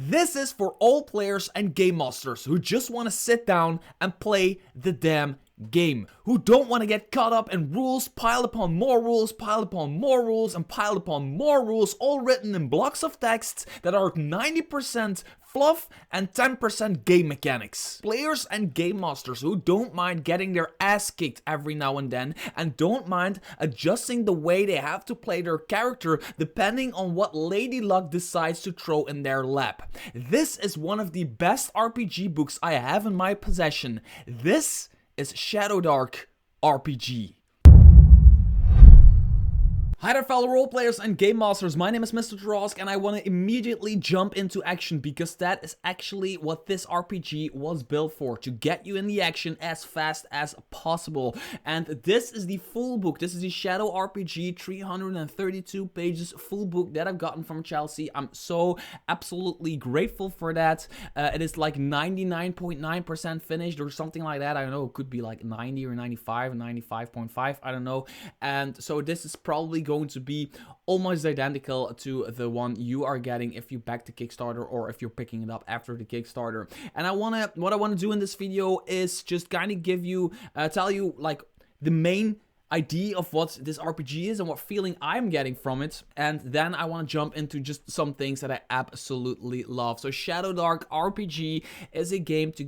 This is for all players and game masters who just want to sit down and play the damn game, who don't want to get caught up in rules, piled upon more rules, piled upon more rules, and piled upon more rules, all written in blocks of text that are 90% fluff and 10% game mechanics. Players and game masters who don't mind getting their ass kicked every now and then, and don't mind adjusting the way they have to play their character depending on what Lady Luck decides to throw in their lap. This is one of the best RPG books I have in my possession. This is Shadowdark RPG. Hi there fellow roleplayers and game masters, my name is Mr. Drosk and I want to immediately jump into action because that is actually what this RPG was built for, to get you in the action as fast as possible. And this is the full book, this is the Shadow RPG 332 pages full book that I've gotten from Chelsea. I'm so absolutely grateful for that. It is like 99.9% finished or something like that. I don't know, it could be like 90 or 95 or 95.5, I don't know. And so this is probably going to be almost identical to the one you are getting if you back the Kickstarter or if you're picking it up after the Kickstarter. And what I want to do in this video is just kind of give you, tell you like the main idea of what this RPG is and what feeling I'm getting from it, and then I want to jump into just some things that I absolutely love. So Shadowdark RPG is a game to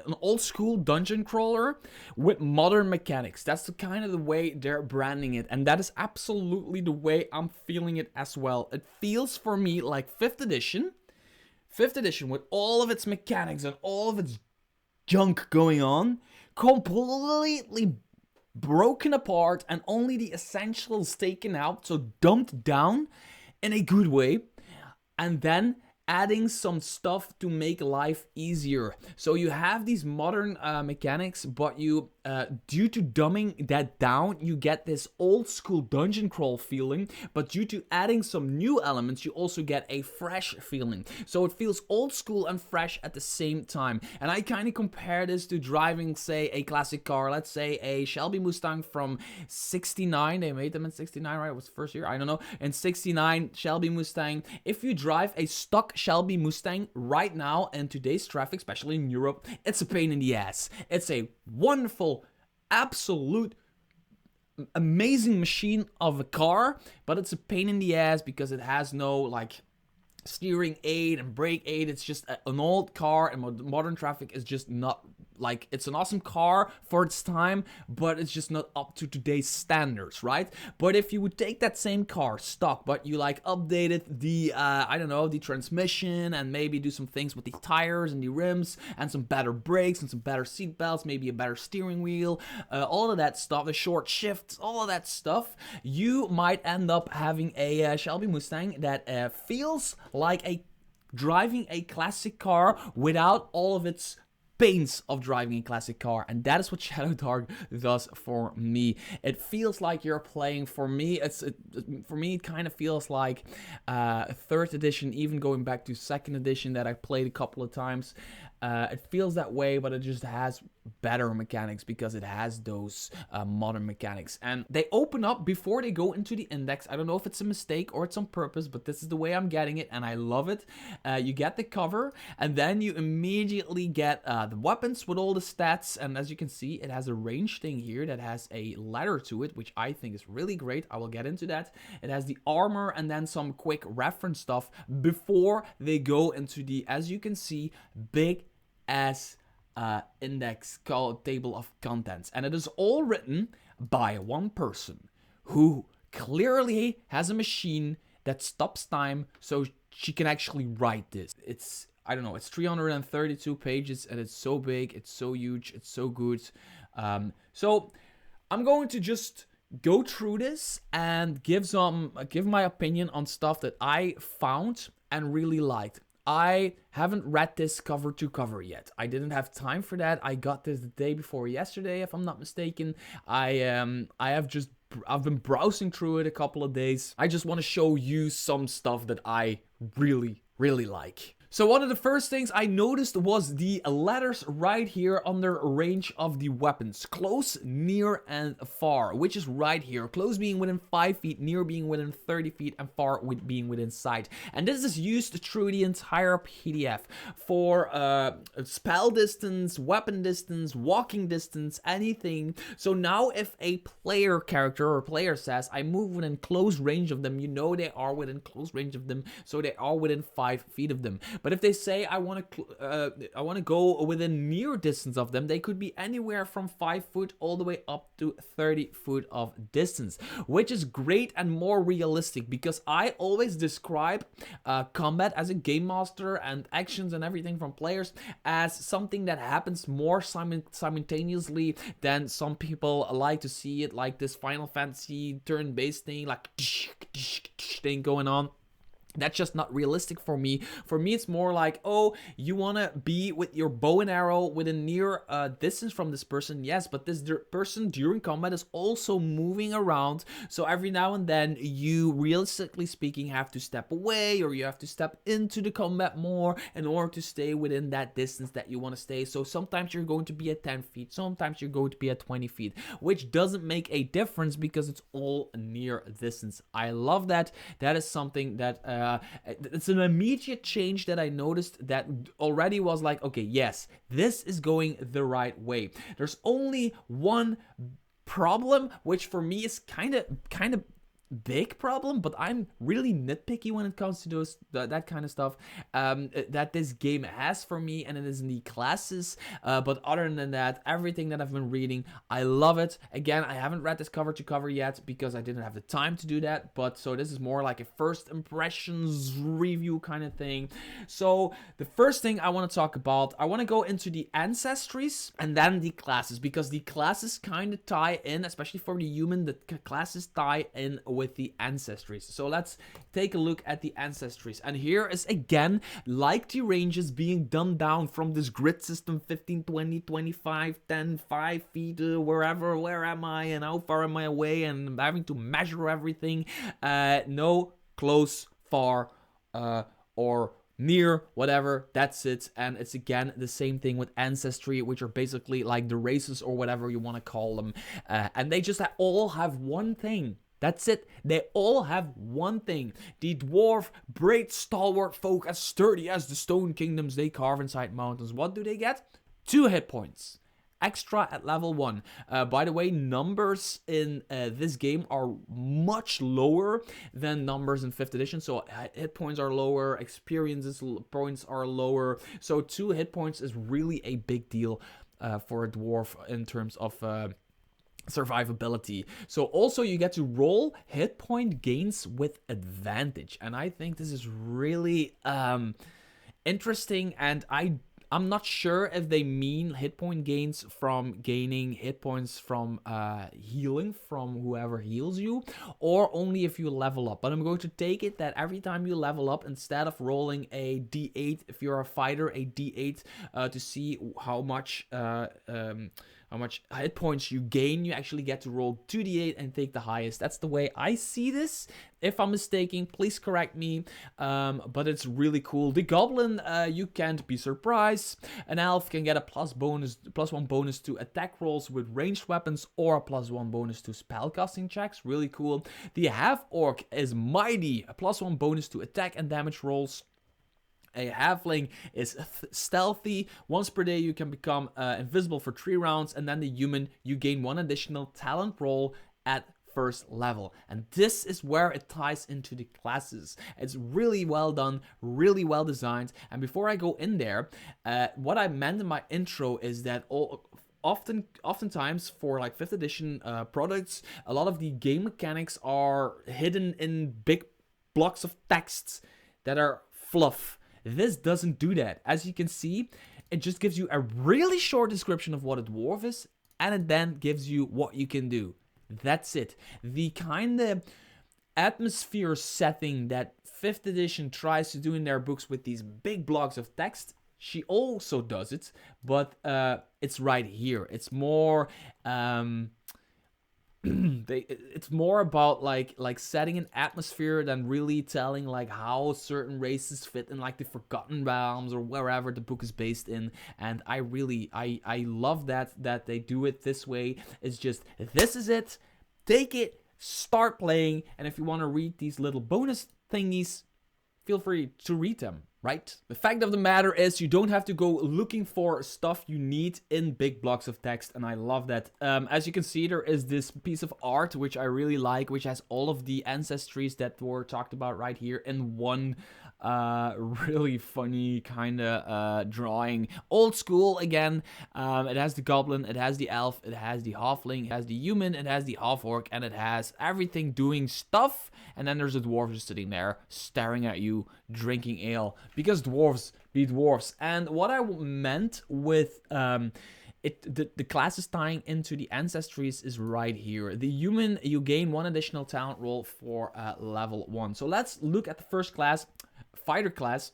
an old school dungeon crawler with modern mechanics. That's the kind of the way they're branding it, and that is absolutely the way I'm feeling it as well. It feels for me like 5th edition with all of its mechanics and all of its junk going on, completely broken apart and only the essentials taken out, so dumped down in a good way, and then adding some stuff to make life easier. So you have these modern mechanics, but you due to dumbing that down, you get this old school dungeon crawl feeling, but due to adding some new elements, you also get a fresh feeling. So it feels old school and fresh at the same time. And I kind of compare this to driving, say, a classic car, let's say a Shelby Mustang from 69. They made them in 69, right? It was the first year, I don't know. In 69, Shelby Mustang. If you drive a stock Shelby Mustang right now in today's traffic, especially in Europe, it's a pain in the ass. It's a wonderful, absolute amazing machine of a car, but it's a pain in the ass because it has no like steering aid and brake aid. It's just an old car, and modern traffic is just not like, it's an awesome car for its time, but it's just not up to today's standards, right? But if you would take that same car stock, but you like updated the I don't know, the transmission, and maybe do some things with the tires and the rims and some better brakes and some better seat belts, maybe a better steering wheel, all of that stuff, the short shifts, all of that stuff, you might end up having a Shelby Mustang that feels like driving a classic car without all of its pains of driving a classic car. And that is what Shadowdark does for me. It feels like you're playing, for me it kind of feels like 3rd edition, even going back to 2nd edition that I played a couple of times. It feels that way, but it just has better mechanics because it has those modern mechanics. And they open up before they go into the index. I don't know if it's a mistake or it's on purpose, but this is the way I'm getting it, and I love it. You get the cover, and then you immediately get the weapons with all the stats. And as you can see, it has a range thing here that has a ladder to it, which I think is really great. I will get into that. It has the armor and then some quick reference stuff before they go into the, as you can see, big ass index called table of contents, and it is all written by one person who clearly has a machine that stops time so she can actually write this. It's, I don't know, it's 332 pages and it's so big, it's so huge, it's so good. So I'm going to just go through this and give my opinion on stuff that I found and really liked. I haven't read this cover to cover yet. I didn't have time for that. I got this the day before yesterday, if I'm not mistaken. I've been browsing through it a couple of days. I just want to show you some stuff that I really like. So one of the first things I noticed was the letters right here under range of the weapons. Close, near, and far, which is right here. Close being within 5 feet, near being within 30 feet, and far being within sight. And this is used through the entire PDF for spell distance, weapon distance, walking distance, anything. So now if a player character or player says, I move within close range of them, you know they are within close range of them, so they are within 5 feet of them. But if they say I want to go within near distance of them, they could be anywhere from 5 foot all the way up to 30 foot of distance, which is great and more realistic, because I always describe combat as a game master and actions and everything from players as something that happens more simultaneously than some people like to see it, like this Final Fantasy turn-based thing, like thing going on. That's just not realistic for me. For me, it's more like, oh, you want to be with your bow and arrow within near distance from this person. Yes, but this person during combat is also moving around. So every now and then, you, realistically speaking, have to step away, or you have to step into the combat more in order to stay within that distance that you want to stay. So sometimes you're going to be at 10 feet. Sometimes you're going to be at 20 feet, which doesn't make a difference because it's all near distance. I love that. That is something that... it's an immediate change that I noticed that already was like, okay, yes, this is going the right way. There's only one problem, which for me is kind of big problem, but I'm really nitpicky when it comes to that kind of stuff that this game has for me, and it is in the classes. But other than that, everything that I've been reading, I love it. Again, I haven't read this cover to cover yet because I didn't have the time to do that, but so this is more like a first impressions review kind of thing. So the first thing I want to talk about, I want to go into the ancestries and then the classes, because the classes kind of tie in, especially for the human, the classes tie in with the ancestries. So let's take a look at the ancestries. And here is again, like the ranges being dumbed down from this grid system, 15, 20, 25, 10, 5 feet, wherever, where am I and how far am I away, and I'm having to measure everything. No, close, far, or near, whatever, that's it. And it's again the same thing with Ancestry, which are basically like the races or whatever you want to call them. And they just all have one thing. That's it. They all have one thing. The dwarf, brave, stalwart folk, as sturdy as the stone kingdoms they carve inside mountains. What do they get? 2 hit points. Extra at level 1. By the way, numbers in this game are much lower than numbers in 5th edition. So hit points are lower, experiences points are lower. So 2 hit points is really a big deal for a dwarf in terms of... survivability. So also you get to roll hit point gains with advantage, and I think this is really interesting. And I'm not sure if they mean hit point gains from gaining hit points from healing from whoever heals you, or only if you level up. But I'm going to take it that every time you level up, instead of rolling a d8, if you're a fighter, a d8 to see how much hit points you gain, you actually get to roll 2d8 and take the highest. That's the way I see this. If I'm mistaken, please correct me, but it's really cool. The goblin, you can't be surprised. An elf can get a +1 bonus to attack rolls with ranged weapons, or a +1 bonus to spellcasting checks. Really cool. The half-orc is mighty, a +1 bonus to attack and damage rolls. A halfling is stealthy. Once per day you can become invisible for 3 rounds, and then the human, you gain 1 additional talent roll at first level. And this is where it ties into the classes. It's really well done, really well designed. And before I go in there, what I meant in my intro is that oftentimes for like 5th edition products, a lot of the game mechanics are hidden in big blocks of text that are fluff. This doesn't do that. As you can see, it just gives you a really short description of what a dwarf is, and it then gives you what you can do. That's it. The kind of atmosphere setting that 5th edition tries to do in their books with these big blocks of text, she also does it, but it's right here. It's more... it's more about like setting an atmosphere than really telling like how certain races fit in like the Forgotten Realms or wherever the book is based in. And I love that they do it this way. It's just, this is it, take it, start playing, and if you want to read these little bonus thingies, feel free to read them, right? The fact of the matter is, you don't have to go looking for stuff you need in big blocks of text, and I love that. As you can see, there is this piece of art which I really like, which has all of the ancestries that were talked about right here in one really funny kind of drawing. Old school again. It has the goblin, it has the elf, it has the halfling, it has the human, it has the half-orc, and it has everything doing stuff. And then there's a dwarf just sitting there staring at you, drinking ale, because dwarves be dwarves. And what I meant with the classes tying into the ancestries is right here. The human, you gain 1 additional talent roll for level 1. So let's look at the first class, fighter class,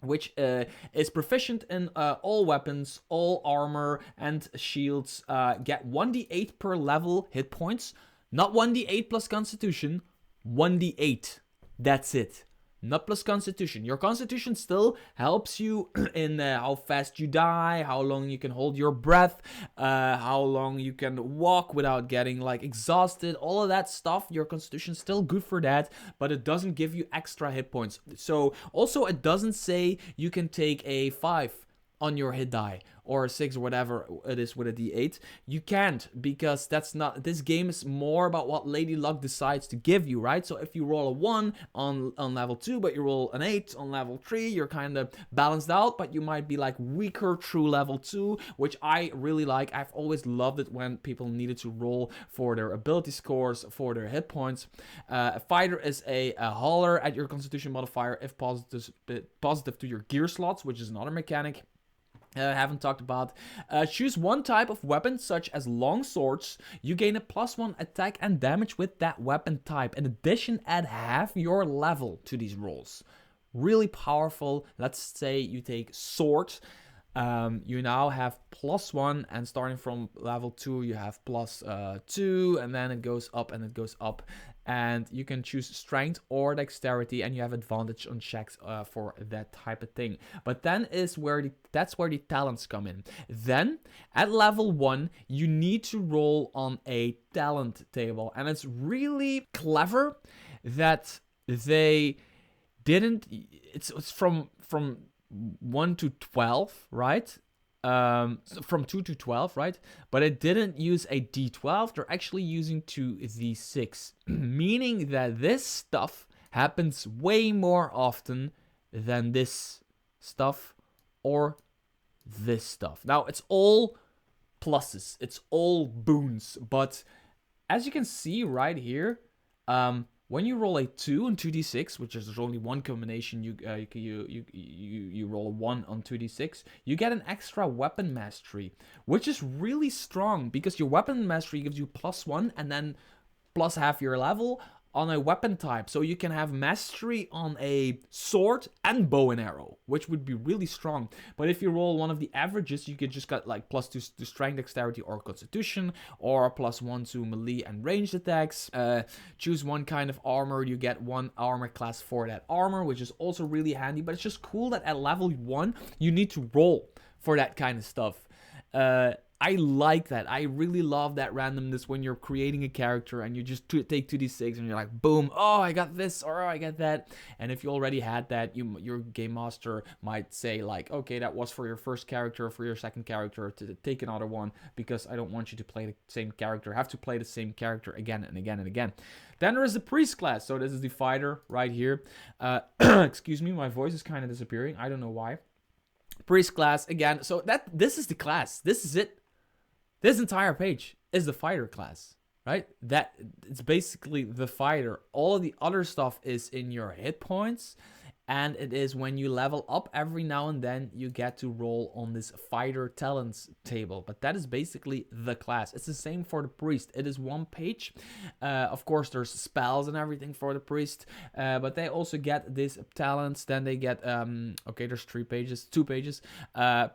which is proficient in all weapons, all armor, and shields. Get 1d8 per level hit points. Not 1d8 plus constitution, 1d8. That's it. Not plus constitution. Your constitution still helps you in how fast you die, how long you can hold your breath, how long you can walk without getting like exhausted, all of that stuff. Your constitution's still good for that, but it doesn't give you extra hit points. So also it doesn't say you can take a 5 on your hit die or a 6 or whatever it is with a d8. You can't, because that's not, this game is more about what Lady Luck decides to give you, right? So if you roll a 1 on level 2 but you roll an 8 on level 3, you're kind of balanced out, but you might be like weaker through level 2, which I really like. I've always loved it when people needed to roll for their ability scores, for their hit points. A fighter is a hauler at your constitution modifier if positive to your gear slots, which is another mechanic I haven't talked about. Choose one type of weapon, such as long swords. You gain a +1 attack and damage with that weapon type. In addition, add half your level to these rolls. Really powerful. Let's say you take sword. You now have +1, and starting from level 2, you have +2, and then it goes up and it goes up. And you can choose strength or dexterity, and you have advantage on checks for that type of thing. But then that's where the talents come in. Then at level 1, you need to roll on a talent table, and it's really clever that they didn't. It's from 1 to 12, right? From 2 to 12, right? But it didn't use a D12. They're actually using 2d6, meaning that this stuff happens way more often than this stuff or this stuff. Now, it's all pluses, it's all boons, but as you can see right here, when you roll a 2 on 2d6, which is there's only one combination, you roll a 1 on 2d6, you get an extra weapon mastery, which is really strong because your weapon mastery gives you +1 and then plus half your level on a weapon type. So you can have mastery on a sword and bow and arrow, which would be really strong. But if you roll one of the averages, you could just get like +2 to strength, dexterity, or constitution, or +1 to melee and ranged attacks. Choose one kind of armor, you get 1 armor class for that armor, which is also really handy. But it's just cool that at level 1, you need to roll for that kind of stuff. I like that. I really love that randomness when you're creating a character and you just take 2d6 and you're like, boom, oh, I got this, or oh, I got that. And if you already had that, your game master might say like, okay, that was for your first character, for your second character, to take another one, because I don't want you to play the same character, have to play the same character again and again and again. Then there is the priest class. So this is the fighter right here. Excuse me, my voice is kind of disappearing. I don't know why. Priest class again. So this is the class. This is it. This entire page is the fighter class, right? It's basically the fighter. All of the other stuff is in your hit points and it is when you level up every now and then you get to roll on this fighter talents table. But that is basically the class. It's the same for the priest. It is 1 page. Of course there's spells and everything for the priest, but they also get these talents. Then they get okay, there's 2 pages,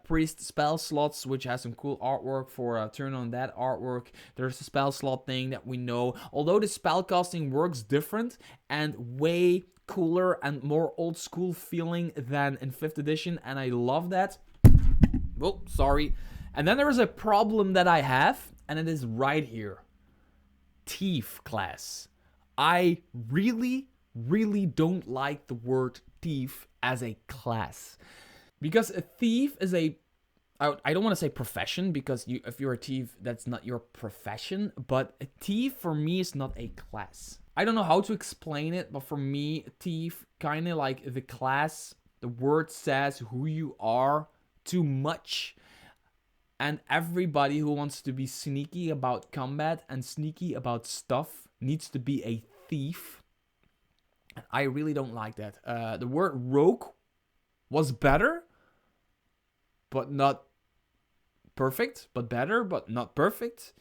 priest spell slots, which has some cool artwork for turn on that artwork. There's a spell slot thing that we know, although the spell casting works different and way cooler and more old school feeling than in 5th edition, and I love that. Oh, sorry. And then there is a problem that I have, and it is right here. Thief class. I really don't like the word thief as a class, because a thief is a, I don't want to say profession, because if you're a thief, that's not your profession, but a thief for me is not a class. I don't know how to explain it, but for me, thief, kind of like the class, the word says who you are too much. And everybody who wants to be sneaky about combat and sneaky about stuff needs to be a thief. I really don't like that. The word rogue was better, but not perfect, but better, but not perfect,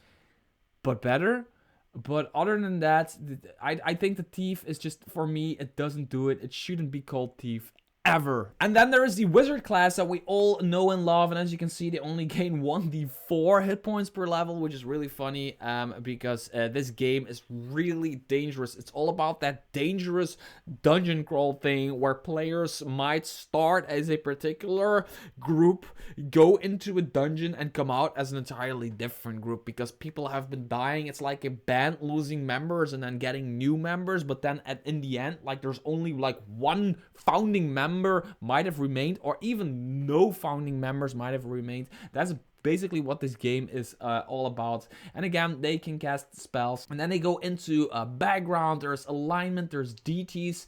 but better. But other than that, I think the thief is just, for me, it doesn't do it. It shouldn't be called thief ever. And then there is the wizard class that we all know and love, and as you can see, they only gain 1d4 hit points per level, which is really funny, because this game is really dangerous. It's all about that dangerous dungeon crawl thing where players might start as a particular group, go into a dungeon, and come out as an entirely different group, because people have been dying. It's like a band losing members and then getting new members, but then in the end, like, there's only like one founding member might have remained, or even no founding members might have remained. That's basically what this game is all about. And again, they can cast spells, and then they go into background, there's alignment, there's DTs,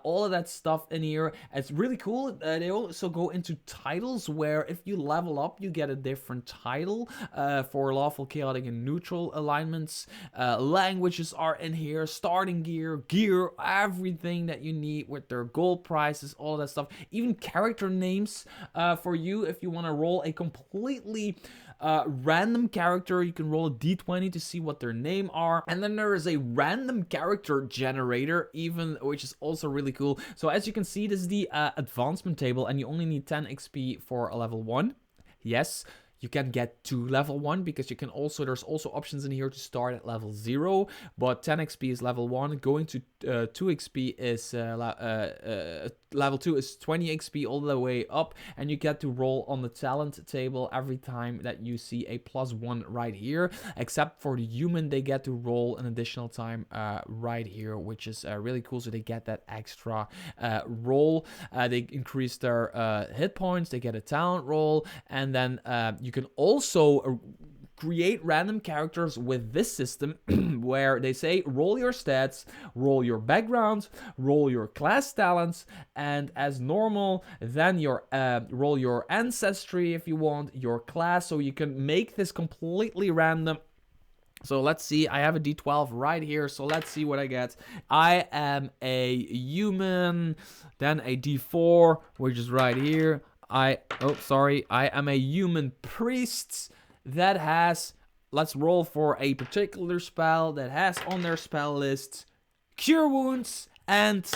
all of that stuff in here. It's really cool. They also go into titles, where if you level up, you get a different title for lawful, chaotic, and neutral alignments. Languages are in here, starting gear, everything that you need with their gold prices, all of that stuff. Even character names for you if you want to roll a completely random character. You can roll a d20 to see what their name are, and then there is a random character generator even, which is also really cool. So as you can see, this is the advancement table, and you only need 10 XP for a level 1. Yes, you can get to level 1, because you can also, there's also options in here to start at level 0, but 10 XP is level 1. Going to 2 XP is level 2 is 20 XP all the way up, and you get to roll on the talent table every time that you see a +1 right here. Except for the human, they get to roll an additional time right here, which is really cool. So they get that extra roll. They increase their hit points, they get a talent roll, and then you can also create random characters with this system where they say roll your stats, roll your background, roll your class talents, and as normal, then your roll your ancestry if you want, your class, so you can make this completely random. So let's see, I have a d12 right here, so let's see what I get. I am a human, then a d4, which is right here. I am a human priest that has, let's roll for a particular spell that has on their spell list Cure Wounds and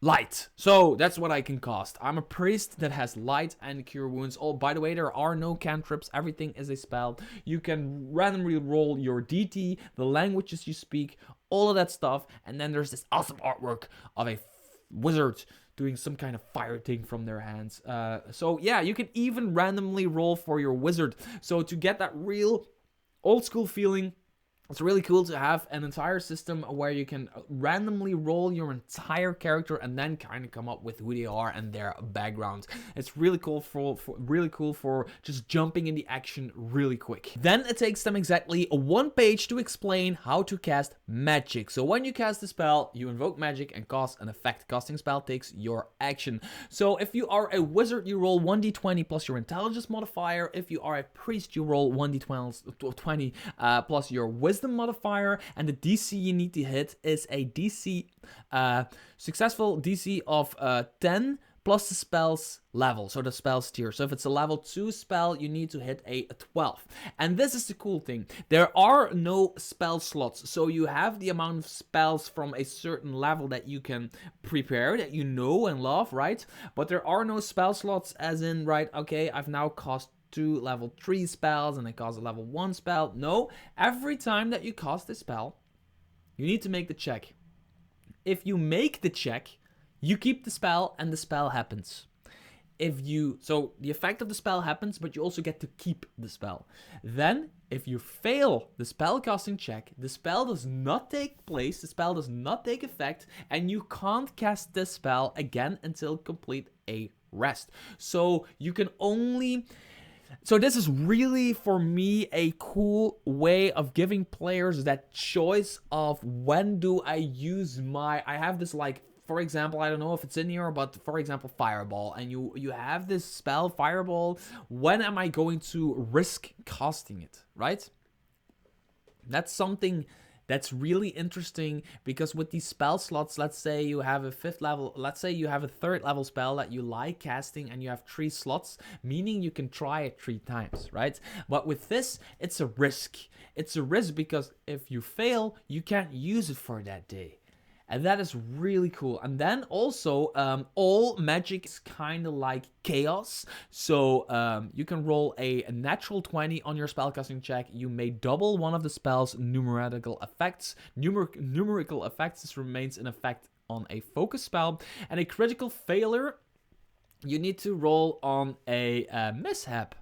Light. So that's what I can cast. I'm a priest that has Light and Cure Wounds. Oh, by the way, there are no cantrips. Everything is a spell. You can randomly roll your DT, the languages you speak, all of that stuff. And then there's this awesome artwork of a wizard doing some kind of fire thing from their hands. So yeah, you can even randomly roll for your wizard. So to get that real old school feeling, it's really cool to have an entire system where you can randomly roll your entire character and then kind of come up with who they are and their background. It's really cool for just jumping in the action really quick. Then it takes them exactly 1 page to explain how to cast magic. So when you cast a spell, you invoke magic and cast an effect. Casting spell takes your action. So if you are a wizard, you roll 1d20 plus your intelligence modifier. If you are a priest, you roll 1d20 plus your wisdom wisdom modifier, and the DC you need to hit is a DC, successful DC of 10 plus the spell's level, so the spell's tier. So if it's a level 2 spell, you need to hit a 12. And this is the cool thing. There are no spell slots, so you have the amount of spells from a certain level that you can prepare, that you know and love, right? But there are no spell slots as in, right, okay, I've now cast 2 level 3 spells and I cast a level 1 spell. No, every time that you cast a spell, you need to make the check. If you make the check, you keep the spell and the spell happens. So the effect of the spell happens, but you also get to keep the spell. Then, if you fail the spell casting check, the spell does not take place, the spell does not take effect, and you can't cast this spell again until complete a rest. So you can only... So this is really, for me, a cool way of giving players that choice of when do I use my... I have this, like, for example, I don't know if it's in here, but for example, Fireball. And you have this spell, Fireball. When am I going to risk casting it, right? That's something that's really interesting, because with these spell slots, let's say you have a 5th level, let's say you have a 3rd level spell that you like casting and you have 3 slots, meaning you can try it 3 times, right? But with this, it's a risk. It's a risk because if you fail, you can't use it for that day. And that is really cool. And then also, all magic is kind of like chaos. So you can roll a natural 20 on your spellcasting check. You may double one of the spell's numerical effects. Numerical effects, this remains in effect on a focus spell. And a critical failure, you need to roll on a mishap.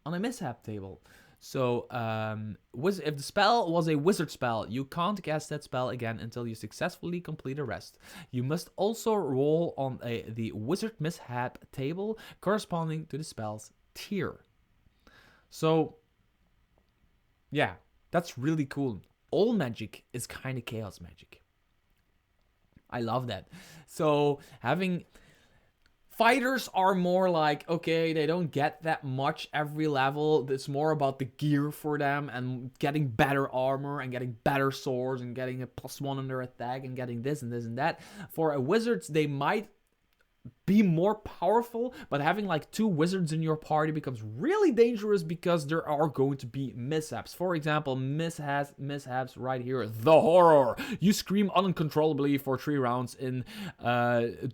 On a mishap table. So, if the spell was a wizard spell, you can't cast that spell again until you successfully complete a rest. You must also roll on the wizard mishap table corresponding to the spell's tier. So, yeah, that's really cool. All magic is kind of chaos magic. I love that. So, having... Fighters are more like, okay, they don't get that much every level. It's more about the gear for them and getting better armor and getting better swords and getting a +1 on their attack and getting this and this and that. For a wizards, they might be more powerful, but having like 2 wizards in your party becomes really dangerous because there are going to be mishaps. For example, mishaps right here. The horror. You scream uncontrollably for 3 rounds in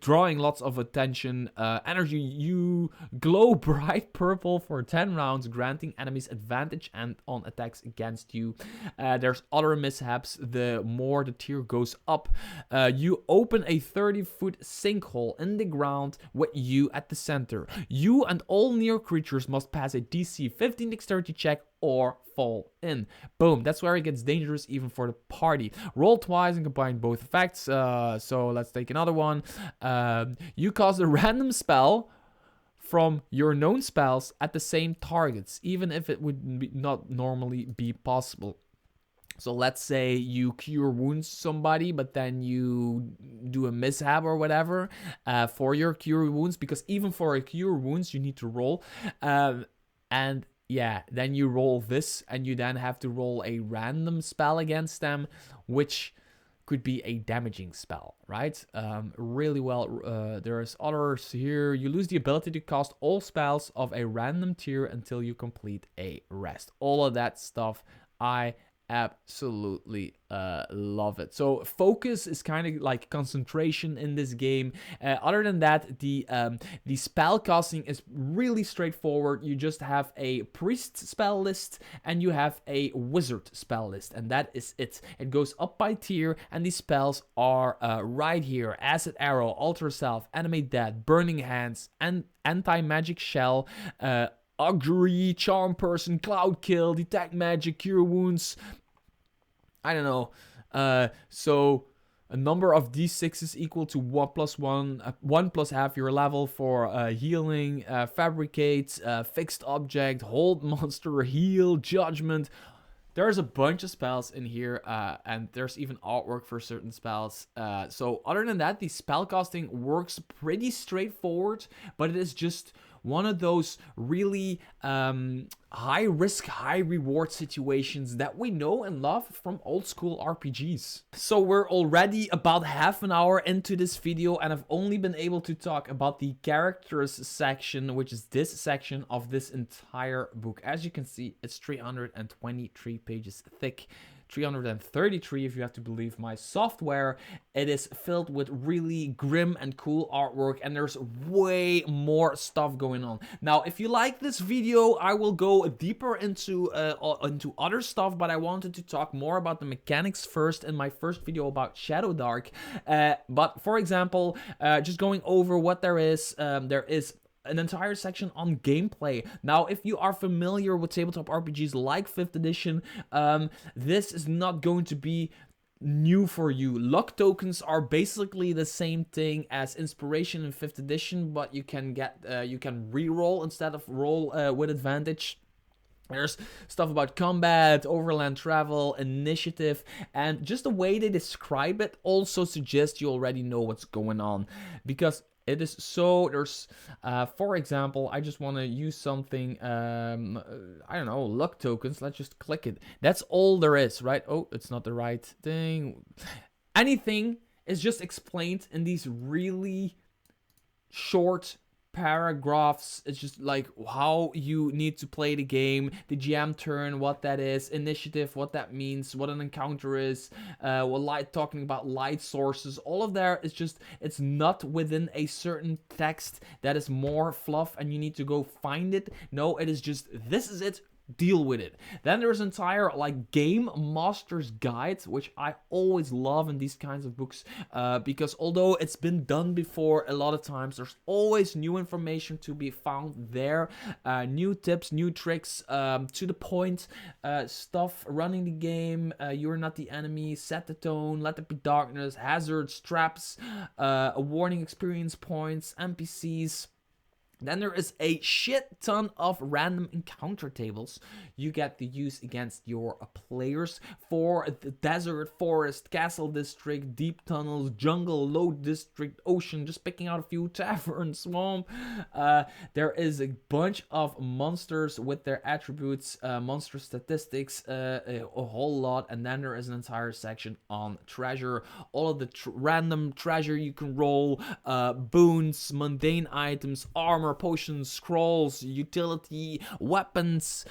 drawing lots of attention. Energy. You glow bright purple for 10 rounds, granting enemies advantage and on attacks against you. There's other mishaps. The more the tier goes up, you open a 30-foot sinkhole in the ground with you at the center. You and all near creatures must pass a DC 15 dexterity check or fall in. Boom, that's where it gets dangerous even for the party. Roll twice and combine both effects. So let's take another one. You cast a random spell from your known spells at the same targets, even if it would not normally be possible. So let's say you cure wounds somebody, but then you do a mishap or whatever for your cure wounds, because even for a cure wounds, you need to roll. And yeah, then you roll this, and you then have to roll a random spell against them, which could be a damaging spell, right? Really well. There's others here. You lose the ability to cast all spells of a random tier until you complete a rest. All of that stuff, I absolutely love it. So focus is kind of like concentration in this game. Other than that, the spell casting is really straightforward. You just have a priest spell list and you have a wizard spell list, and that is it. It goes up by tier, and these spells are right here: Acid Arrow, Alter Self, Animate Dead, Burning Hands, and Anti-Magic Shell, Augury, Charm Person, Cloud Kill, Detect Magic, Cure Wounds. I don't know. So a number of d6s equal to 1 + 1, 1 plus half your level for healing, Fabricate, Fixed Object, Hold Monster, Heal, Judgment. There's a bunch of spells in here, and there's even artwork for certain spells. So other than that, the spellcasting works pretty straightforward, but it is just one of those really high risk, high reward situations that we know and love from old school RPGs. So we're already about half an hour into this video, and I've only been able to talk about the characters section, which is this section of this entire book. As you can see, it's 323 pages thick. 333 if you have to believe my software. It is filled with really grim and cool artwork, and there's way more stuff going on. Now, if you like this video, I will go deeper into other stuff, but I wanted to talk more about the mechanics first in my first video about Shadowdark. But for example, just going over what there is an entire section on gameplay. Now, if you are familiar with tabletop RPGs like 5th edition, this is not going to be new for you. Luck tokens are basically the same thing as inspiration in 5th edition, but you can re-roll instead of roll with advantage. There's stuff about combat, overland travel, initiative, and just the way they describe it also suggests you already know what's going on, because it is so, there's, for example, I just want to use something, I don't know, luck tokens. Let's just click it. That's all there is, right? Oh, it's not the right thing. Anything is just explained in these really short paragraphs. It's just like how you need to play the game, the GM turn, what that is, initiative, what that means, what an encounter is, talking about light sources. All of that is just, it's not within a certain text that is more fluff and you need to go find it. No, it is just, this is it. Deal with it. Then there's entire like game master's guides, which I always love in these kinds of books, because although it's been done before a lot of times, there's always new information to be found there, new tips, new tricks, to the point stuff, running the game, you're not the enemy, set the tone, let there be darkness, hazards, traps, a warning, experience points, NPCs. Then there is a shit ton of random encounter tables you get to use against your players for the desert, forest, castle district, deep tunnels, jungle, low district, ocean, just picking out a few, tavern, swamp. There is a bunch of monsters with their attributes, monster statistics, a whole lot. And then there is an entire section on treasure, all of the random treasure you can roll, boons, mundane items, armor, potions, scrolls, utility, weapons.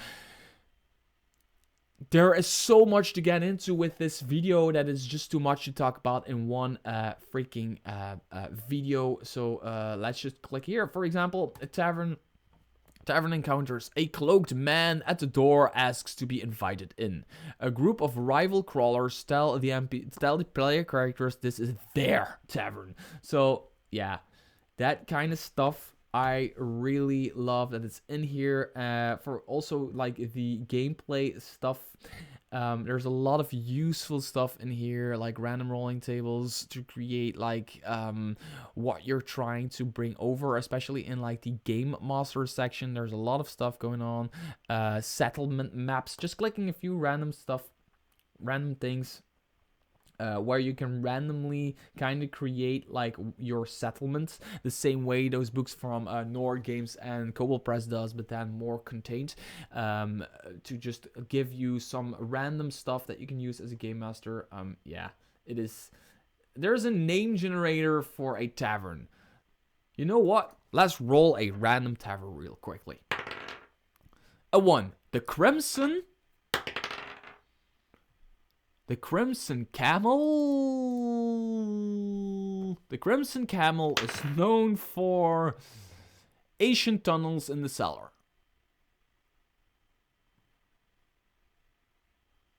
There is so much to get into with this video that is just too much to talk about in one freaking video. So let's just click here. For example, a tavern encounters. A cloaked man at the door asks to be invited in. A group of rival crawlers tell the player characters this is their tavern. So yeah, that kind of stuff I really love that it's in here. For also like the gameplay stuff, there's a lot of useful stuff in here, like random rolling tables to create like what you're trying to bring over, especially in like the game master section. There's a lot of stuff going on. Settlement maps, just clicking a few random things. Where you can randomly kind of create like your settlements the same way those books from Nord Games and Kobold Press does, but then more contained, to just give you some random stuff that you can use as a game master. Yeah, it is. There's a name generator for a tavern. You know what? Let's roll a random tavern real quickly. A 1. The Crimson Camel. The Crimson Camel is known for ancient tunnels in the cellar.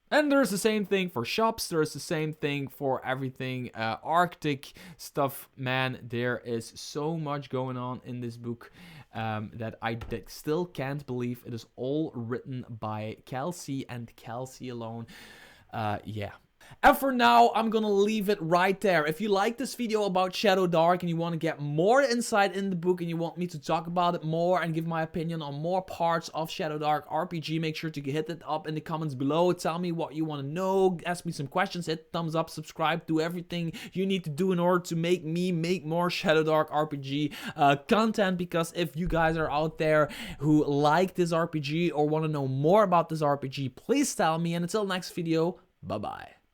And there's the same thing for shops. There's the same thing for everything. Arctic stuff, man. There is so much going on in this book that I still can't believe it is all written by Kelsey and Kelsey alone. Yeah. And for now, I'm gonna leave it right there. If you like this video about Shadowdark and you want to get more insight in the book and you want me to talk about it more and give my opinion on more parts of Shadowdark RPG, make sure to hit it up in the comments below. Tell me what you want to know, ask me some questions, hit thumbs up, subscribe, do everything you need to do in order to make me make more Shadowdark RPG content, because if you guys are out there who like this RPG or want to know more about this RPG, please tell me. And until next video, bye bye.